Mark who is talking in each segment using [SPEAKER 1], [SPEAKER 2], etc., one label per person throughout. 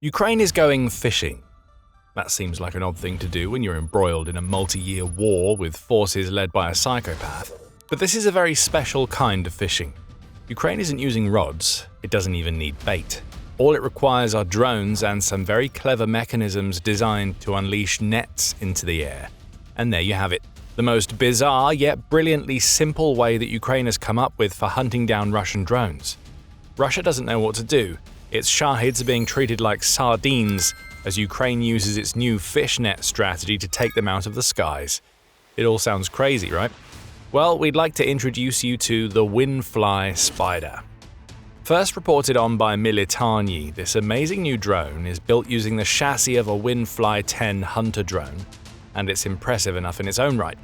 [SPEAKER 1] Ukraine is going fishing. That seems like an odd thing to do when you're embroiled in a multi-year war with forces led by a psychopath. But this is a very special kind of fishing. Ukraine isn't using rods, it doesn't even need bait. All it requires are drones and some very clever mechanisms designed to unleash nets into the air. And there you have it. The most bizarre yet brilliantly simple way that Ukraine has come up with for hunting down Russian drones. Russia doesn't know what to do. Its Shaheds are being treated like sardines as Ukraine uses its new fishnet strategy to take them out of the skies. It all sounds crazy, right? Well, we'd like to introduce you to the WINFLY Spider. First reported on by LITAVR, this amazing new drone is built using the chassis of a WINFLY 10 hunter drone, and it's impressive enough in its own right.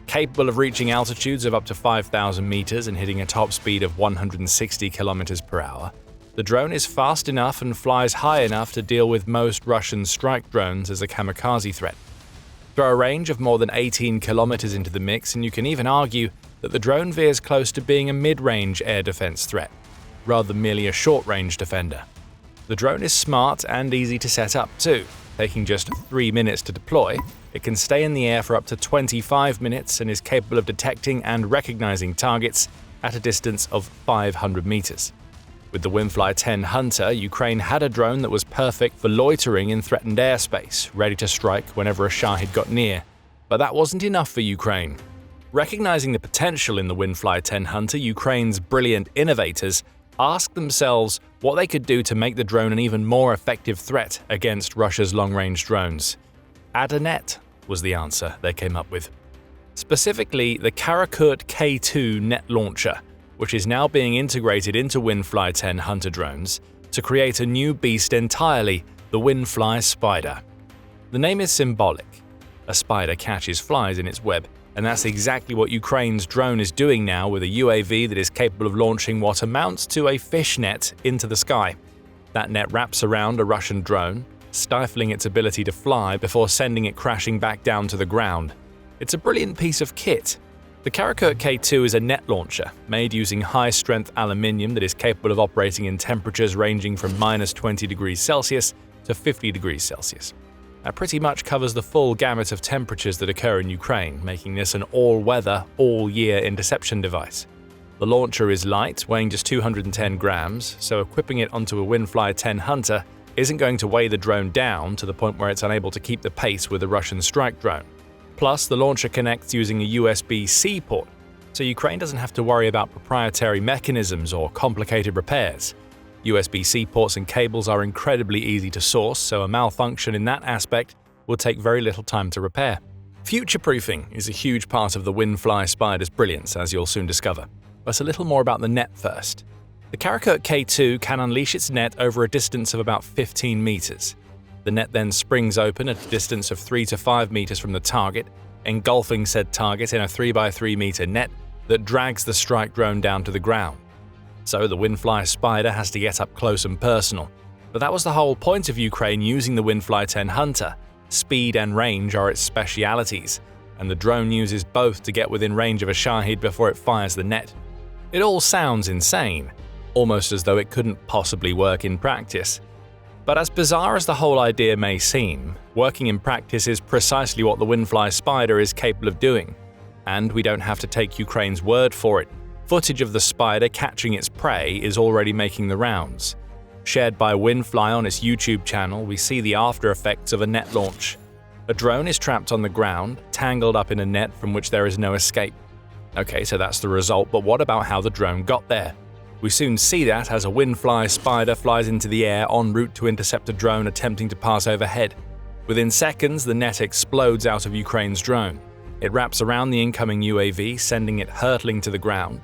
[SPEAKER 1] Capable of reaching altitudes of up to 5,000 meters and hitting a top speed of 160 kilometers per hour, the drone is fast enough and flies high enough to deal with most Russian strike drones as a kamikaze threat. Throw a range of more than 18 kilometers into the mix and you can even argue that the drone veers close to being a mid-range air defense threat, rather than merely a short-range defender. The drone is smart and easy to set up too. Taking just 3 minutes to deploy, it can stay in the air for up to 25 minutes and is capable of detecting and recognizing targets at a distance of 500 meters. With the WINFLY 10 Hunter, Ukraine had a drone that was perfect for loitering in threatened airspace, ready to strike whenever a Shahed got near. But that wasn't enough for Ukraine. Recognizing the potential in the WINFLY 10 Hunter, Ukraine's brilliant innovators asked themselves what they could do to make the drone an even more effective threat against Russia's long-range drones. Add a net was the answer they came up with. Specifically, the Karakurt K2 net launcher, which is now being integrated into WINFLY 10 Hunter drones to create a new beast entirely, the WINFLY Spider. The name is symbolic. A spider catches flies in its web, and that's exactly what Ukraine's drone is doing now with a UAV that is capable of launching what amounts to a fish net into the sky. That net wraps around a Russian drone, stifling its ability to fly before sending it crashing back down to the ground. It's a brilliant piece of kit. The Karakurt K2 is a net launcher made using high-strength aluminium that is capable of operating in temperatures ranging from -20 degrees Celsius to 50 degrees Celsius. That pretty much covers the full gamut of temperatures that occur in Ukraine, making this an all-weather, all-year interception device. The launcher is light, weighing just 210 grams, so equipping it onto a WINFLY 10 Hunter isn't going to weigh the drone down to the point where it's unable to keep the pace with a Russian strike drone. Plus, the launcher connects using a USB-C port, so Ukraine doesn't have to worry about proprietary mechanisms or complicated repairs. USB-C ports and cables are incredibly easy to source, so a malfunction in that aspect will take very little time to repair. Future-proofing is a huge part of the WINFLY Spider's brilliance, as you'll soon discover. But a little more about the net first. The Karakurt K2 can unleash its net over a distance of about 15 meters. The net then springs open at a distance of 3 to 5 meters from the target, engulfing said target in a 3x3 meter net that drags the strike drone down to the ground. So the WINFLY Spider has to get up close and personal. But that was the whole point of Ukraine using the WINFLY 10 Hunter. Speed and range are its specialities, and the drone uses both to get within range of a Shahed before it fires the net. It all sounds insane, almost as though it couldn't possibly work in practice. But as bizarre as the whole idea may seem, working in practice is precisely what the WINFLY Spider is capable of doing. And we don't have to take Ukraine's word for it. Footage of the spider catching its prey is already making the rounds. Shared by WINFLY on its YouTube channel, we see the after effects of a net launch. A drone is trapped on the ground, tangled up in a net from which there is no escape. Okay, so that's the result, but what about how the drone got there? We soon see that as a WINFLY Spider flies into the air en route to intercept a drone attempting to pass overhead. Within seconds, the net explodes out of Ukraine's drone. It wraps around the incoming UAV, sending it hurtling to the ground.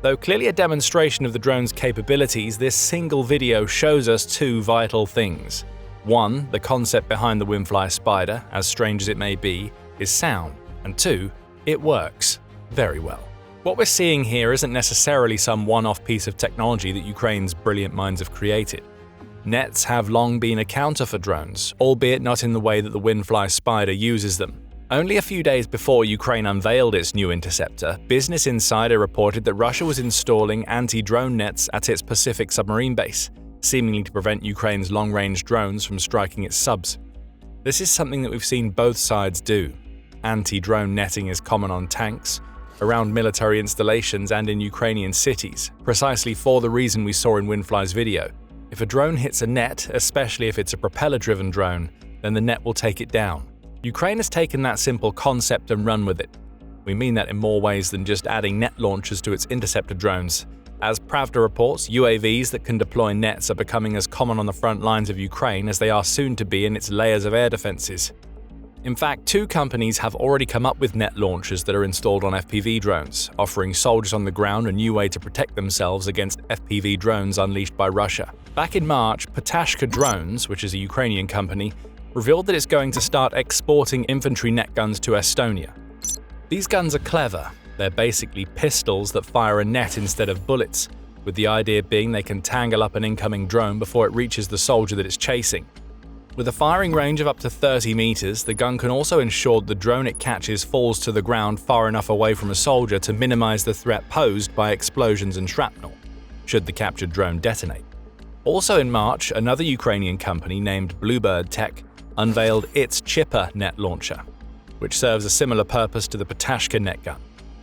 [SPEAKER 1] Though clearly a demonstration of the drone's capabilities, this single video shows us two vital things. One, the concept behind the WINFLY Spider, as strange as it may be, is sound. And two, it works very well. What we're seeing here isn't necessarily some one-off piece of technology that Ukraine's brilliant minds have created. Nets have long been a counter for drones, albeit not in the way that the WINFLY Spider uses them. Only a few days before Ukraine unveiled its new interceptor, Business Insider reported that Russia was installing anti-drone nets at its Pacific submarine base, seemingly to prevent Ukraine's long-range drones from striking its subs. This is something that we've seen both sides do. Anti-drone netting is common on tanks, around military installations and in Ukrainian cities, precisely for the reason we saw in WINFLY's video. If a drone hits a net, especially if it's a propeller-driven drone, then the net will take it down. Ukraine has taken that simple concept and run with it. We mean that in more ways than just adding net launchers to its Interceptor drones. As Pravda reports, UAVs that can deploy nets are becoming as common on the front lines of Ukraine as they are soon to be in its layers of air defenses. In fact, 2 companies have already come up with net launchers that are installed on FPV drones, offering soldiers on the ground a new way to protect themselves against FPV drones unleashed by Russia. Back in March, Ptashka Drones, which is a Ukrainian company, revealed that it's going to start exporting infantry net guns to Estonia. These guns are clever. They're basically pistols that fire a net instead of bullets, with the idea being they can tangle up an incoming drone before it reaches the soldier that it's chasing. With a firing range of up to 30 meters, the gun can also ensure the drone it catches falls to the ground far enough away from a soldier to minimize the threat posed by explosions and shrapnel, should the captured drone detonate. Also in March, another Ukrainian company named Bluebird Tech unveiled its Chipper net launcher, which serves a similar purpose to the Ptashka net gun.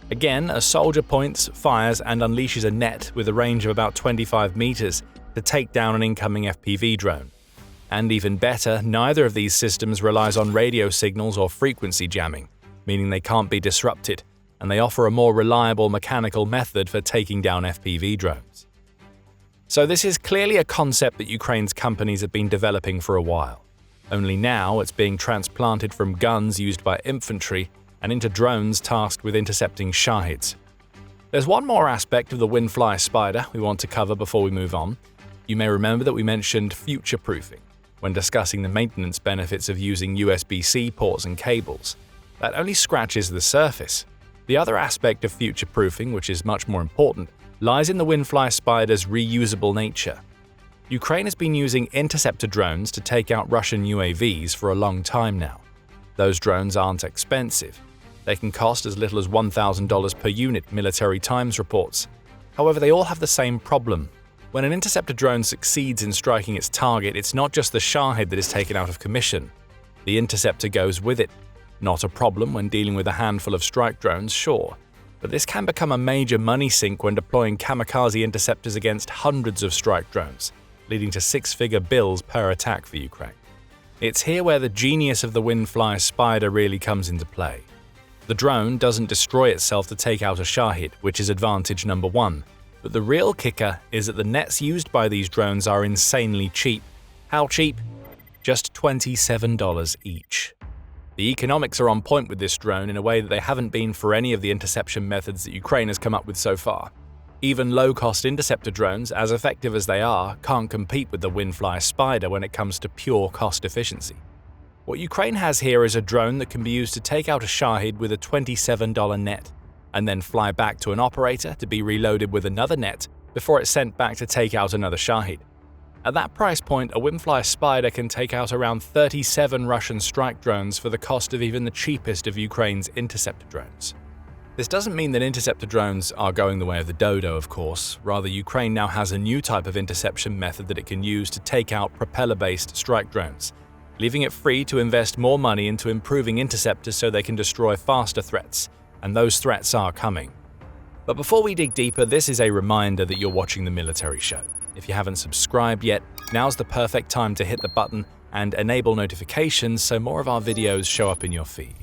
[SPEAKER 1] Again, a soldier points, fires, and unleashes a net with a range of about 25 meters to take down an incoming FPV drone. And even better, neither of these systems relies on radio signals or frequency jamming, meaning they can't be disrupted, and they offer a more reliable mechanical method for taking down FPV drones. So this is clearly a concept that Ukraine's companies have been developing for a while. Only now it's being transplanted from guns used by infantry and into drones tasked with intercepting Shaheds. There's one more aspect of the WINFLY Spider we want to cover before we move on. You may remember that we mentioned future-proofing when discussing the maintenance benefits of using USB-C ports and cables. That only scratches the surface. The other aspect of future-proofing, which is much more important, lies in the WINFLY Spider's reusable nature. Ukraine has been using Interceptor drones to take out Russian UAVs for a long time now. Those drones aren't expensive. They can cost as little as $1,000 per unit, Military Times reports. However, they all have the same problem. When an interceptor drone succeeds in striking its target, it's not just the Shahed that is taken out of commission. The interceptor goes with it. Not a problem when dealing with a handful of strike drones, sure. But this can become a major money sink when deploying Kamikaze interceptors against hundreds of strike drones, leading to 6-figure bills per attack for Ukraine. It's here where the genius of the WINFLY Spider really comes into play. The drone doesn't destroy itself to take out a Shahed, which is advantage number 1. But the real kicker is that the nets used by these drones are insanely cheap. How cheap? Just $27 each. The economics are on point with this drone in a way that they haven't been for any of the interception methods that Ukraine has come up with so far. Even low-cost interceptor drones, as effective as they are, can't compete with the WINFLY Spider when it comes to pure cost efficiency. What Ukraine has here is a drone that can be used to take out a Shahed with a $27 net, and then fly back to an operator to be reloaded with another net before it's sent back to take out another Shahed. At that price point, a WINFLY Spider can take out around 37 Russian strike drones for the cost of even the cheapest of Ukraine's interceptor drones. This doesn't mean that interceptor drones are going the way of the dodo, of course. Rather, Ukraine now has a new type of interception method that it can use to take out propeller-based strike drones, leaving it free to invest more money into improving interceptors so they can destroy faster threats. And those threats are coming. But before we dig deeper, this is a reminder that you're watching The Military Show. If you haven't subscribed yet, now's the perfect time to hit the button and enable notifications so more of our videos show up in your feed.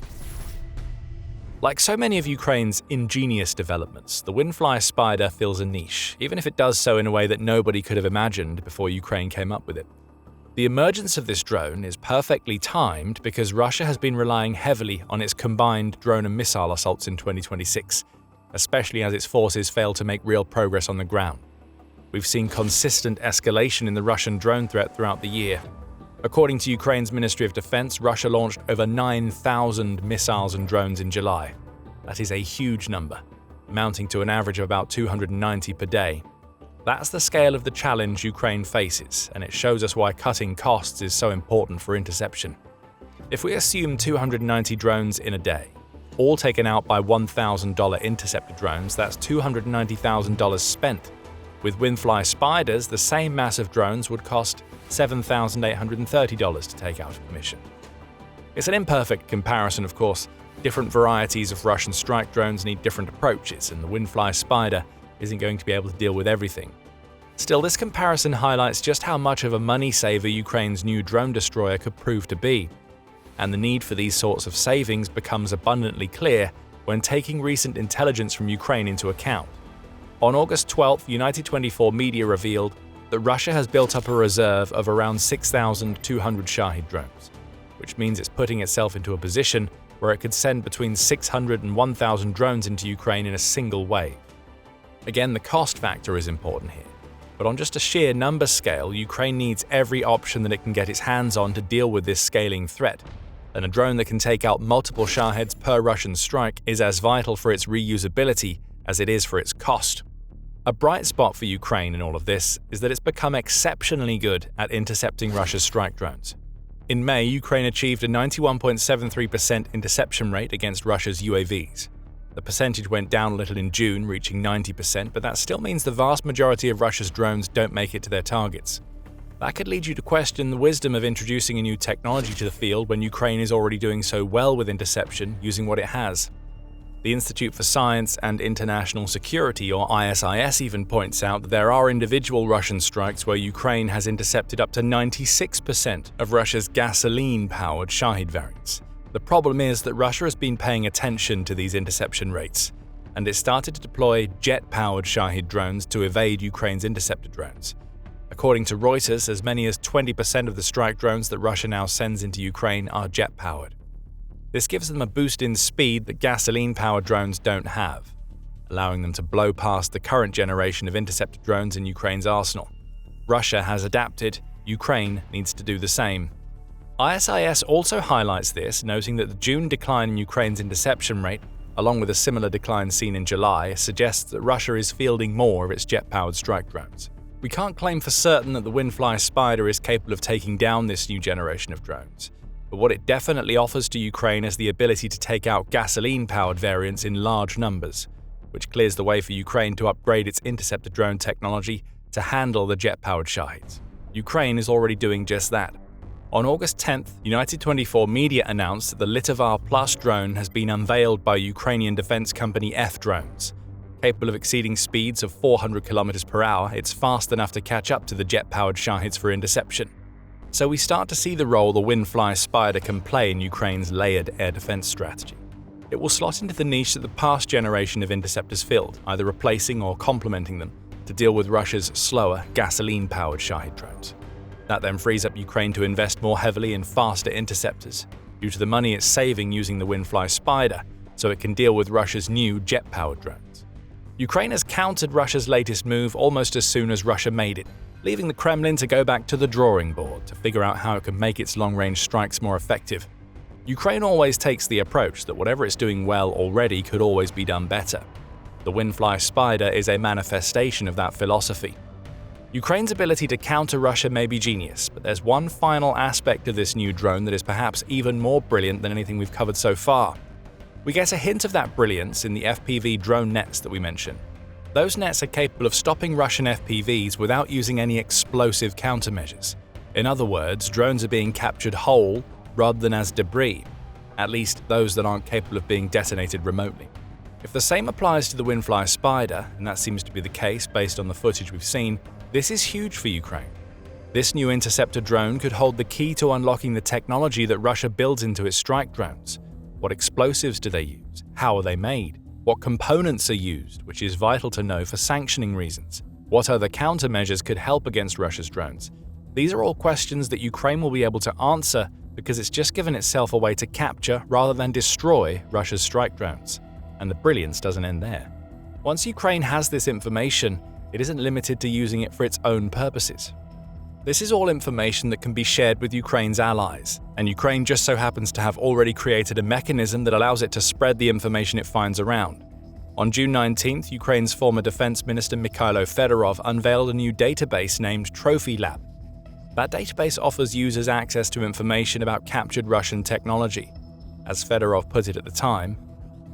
[SPEAKER 1] Like so many of Ukraine's ingenious developments, the WINFLY Spider fills a niche, even if it does so in a way that nobody could have imagined before Ukraine came up with it. The emergence of this drone is perfectly timed because Russia has been relying heavily on its combined drone and missile assaults in 2026, especially as its forces fail to make real progress on the ground. We've seen consistent escalation in the Russian drone threat throughout the year. According to Ukraine's Ministry of Defense, Russia launched over 9,000 missiles and drones in July. That is a huge number, amounting to an average of about 290 per day. That's the scale of the challenge Ukraine faces, and it shows us why cutting costs is so important for interception. If we assume 290 drones in a day, all taken out by $1,000 interceptor drones, that's $290,000 spent. With WINFLY Spiders, the same massive drones would cost $7,830 to take out of commission. It's an imperfect comparison, of course. Different varieties of Russian strike drones need different approaches, and the WINFLY Spider isn't going to be able to deal with everything. Still, this comparison highlights just how much of a money saver Ukraine's new drone destroyer could prove to be. And the need for these sorts of savings becomes abundantly clear when taking recent intelligence from Ukraine into account. On August 12th, United 24 media revealed that Russia has built up a reserve of around 6,200 Shahed drones, which means it's putting itself into a position where it could send between 600 and 1,000 drones into Ukraine in a single wave. Again, the cost factor is important here, but on just a sheer number scale, Ukraine needs every option that it can get its hands on to deal with this scaling threat, and a drone that can take out multiple Shaheds per Russian strike is as vital for its reusability as it is for its cost. A bright spot for Ukraine in all of this is that it's become exceptionally good at intercepting Russia's strike drones. In May, Ukraine achieved a 91.73% interception rate against Russia's UAVs. The percentage went down a little in June, reaching 90%, but that still means the vast majority of Russia's drones don't make it to their targets. That could lead you to question the wisdom of introducing a new technology to the field when Ukraine is already doing so well with interception using what it has. The Institute for Science and International Security, or ISIS, even points out that there are individual Russian strikes where Ukraine has intercepted up to 96% of Russia's gasoline-powered Shahed variants. The problem is that Russia has been paying attention to these interception rates, and it started to deploy jet-powered Shahed drones to evade Ukraine's interceptor drones. According to Reuters, as many as 20% of the strike drones that Russia now sends into Ukraine are jet-powered. This gives them a boost in speed that gasoline-powered drones don't have, allowing them to blow past the current generation of interceptor drones in Ukraine's arsenal. Russia has adapted, Ukraine needs to do the same. ISIS also highlights this, noting that the June decline in Ukraine's interception rate, along with a similar decline seen in July, suggests that Russia is fielding more of its jet-powered strike drones. We can't claim for certain that the WINFLY Spider is capable of taking down this new generation of drones, but what it definitely offers to Ukraine is the ability to take out gasoline-powered variants in large numbers, which clears the way for Ukraine to upgrade its interceptor drone technology to handle the jet-powered Shaheds. Ukraine is already doing just that. On August 10th, United 24 media announced that the LITAVR Plus drone has been unveiled by Ukrainian defense company F-Drones. Capable of exceeding speeds of 400 km per hour, it's fast enough to catch up to the jet-powered Shaheds for interception. So we start to see the role the WINFLY Spider can play in Ukraine's layered air defense strategy. It will slot into the niche that the past generation of interceptors filled, either replacing or complementing them, to deal with Russia's slower, gasoline-powered Shahed drones. That then frees up Ukraine to invest more heavily in faster interceptors, due to the money it's saving using the WINFLY Spider, so it can deal with Russia's new jet-powered drones. Ukraine has countered Russia's latest move almost as soon as Russia made it, leaving the Kremlin to go back to the drawing board to figure out how it can make its long-range strikes more effective. Ukraine always takes the approach that whatever it's doing well already could always be done better. The WINFLY Spider is a manifestation of that philosophy. Ukraine's ability to counter Russia may be genius, but there's one final aspect of this new drone that is perhaps even more brilliant than anything we've covered so far. We get a hint of that brilliance in the FPV drone nets that we mentioned. Those nets are capable of stopping Russian FPVs without using any explosive countermeasures. In other words, drones are being captured whole rather than as debris, at least those that aren't capable of being detonated remotely. If the same applies to the WINFLY Spider, and that seems to be the case based on the footage we've seen, this is huge for Ukraine. This new interceptor drone could hold the key to unlocking the technology that Russia builds into its strike drones. What explosives do they use? How are they made? What components are used, which is vital to know for sanctioning reasons? What other countermeasures could help against Russia's drones? These are all questions that Ukraine will be able to answer because it's just given itself a way to capture rather than destroy Russia's strike drones. And the brilliance doesn't end there. Once Ukraine has this information, it isn't limited to using it for its own purposes. This is all information that can be shared with Ukraine's allies, and Ukraine just so happens to have already created a mechanism that allows it to spread the information it finds around. On June 19th, Ukraine's former defense minister Mikhailo Fedorov unveiled a new database named TrophyLab. That database offers users access to information about captured Russian technology. As Fedorov put it at the time,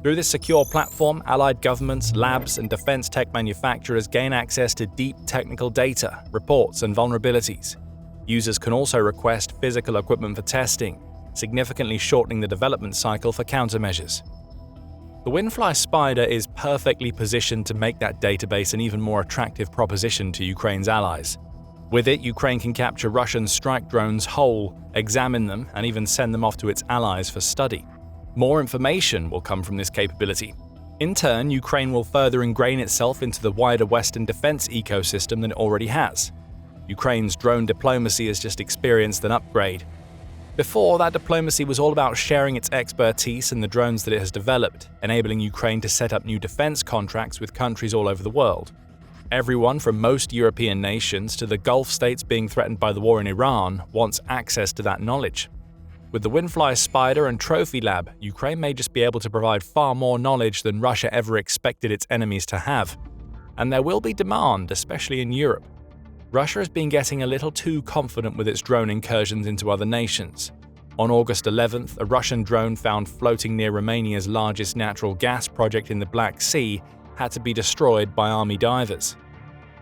[SPEAKER 1] Through this secure platform, allied governments, labs, and defense tech manufacturers gain access to deep technical data, reports, and vulnerabilities. Users can also request physical equipment for testing, significantly shortening the development cycle for countermeasures. The WINFLY Spider is perfectly positioned to make that database an even more attractive proposition to Ukraine's allies. With it, Ukraine can capture Russian strike drones whole, examine them, and even send them off to its allies for study. More information will come from this capability. In turn, Ukraine will further ingrain itself into the wider Western defense ecosystem than it already has. Ukraine's drone diplomacy has just experienced an upgrade. Before, that diplomacy was all about sharing its expertise in the drones that it has developed, enabling Ukraine to set up new defense contracts with countries all over the world. Everyone from most European nations to the Gulf states being threatened by the war in Iran wants access to that knowledge. With the WINFLY Spider and TrophyLab, Ukraine may just be able to provide far more knowledge than Russia ever expected its enemies to have. And there will be demand, especially in Europe. Russia has been getting a little too confident with its drone incursions into other nations. On August 11th, a Russian drone found floating near Romania's largest natural gas project in the Black Sea had to be destroyed by army divers.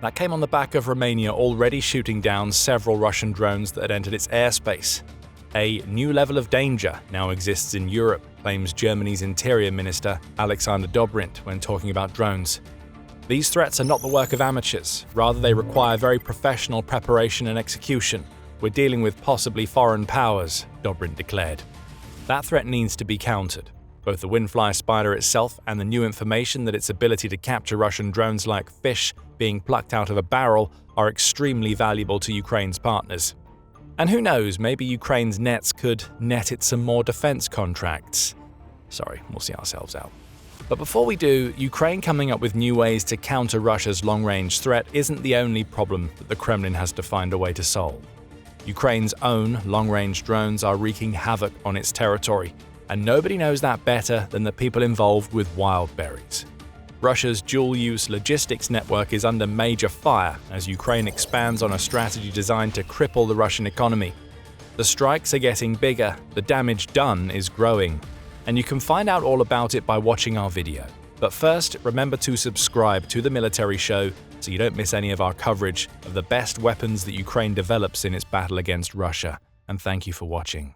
[SPEAKER 1] That came on the back of Romania already shooting down several Russian drones that had entered its airspace. A new level of danger now exists in Europe, claims Germany's Interior Minister Alexander Dobrindt when talking about drones. These threats are not the work of amateurs, rather they require very professional preparation and execution. We're dealing with possibly foreign powers, Dobrindt declared. That threat needs to be countered. Both the WINFLY Spider itself and the new information that its ability to capture Russian drones like fish being plucked out of a barrel are extremely valuable to Ukraine's partners. And who knows, maybe Ukraine's nets could net it some more defense contracts. Sorry, we'll see ourselves out. But before we do, Ukraine coming up with new ways to counter Russia's long-range threat isn't the only problem that the Kremlin has to find a way to solve. Ukraine's own long-range drones are wreaking havoc on its territory, and nobody knows that better than the people involved with Wildberries. Russia's dual-use logistics network is under major fire as Ukraine expands on a strategy designed to cripple the Russian economy. The strikes are getting bigger, the damage done is growing, and you can find out all about it by watching our video. But first, remember to subscribe to The Military Show so you don't miss any of our coverage of the best weapons that Ukraine develops in its battle against Russia. And thank you for watching.